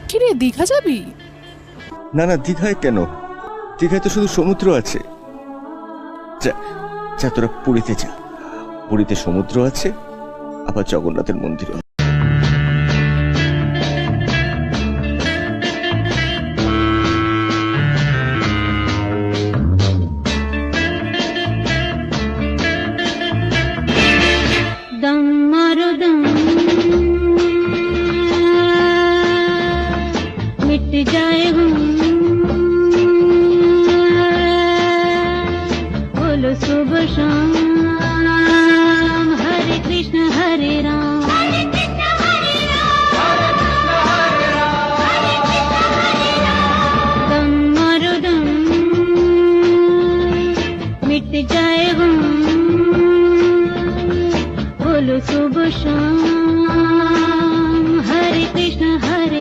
কিরে, দীঘা যাবি? না না, দীঘায় কেন? দীঘায় তো শুধু সমুদ্র আছে। যা যা, তোরা পুরীতে যা। পুরীতে সমুদ্র আছে, আবার জগন্নাথের মন্দিরও। दम मारो दम, मिट जाए हम, बोलो सुबह शाम, हरे कृष्ण हरे राम, हरे कृष्ण हरे राम, दम मारो दम, मिट जाए हम, बोलो सुबह शाम, हरे कृष्ण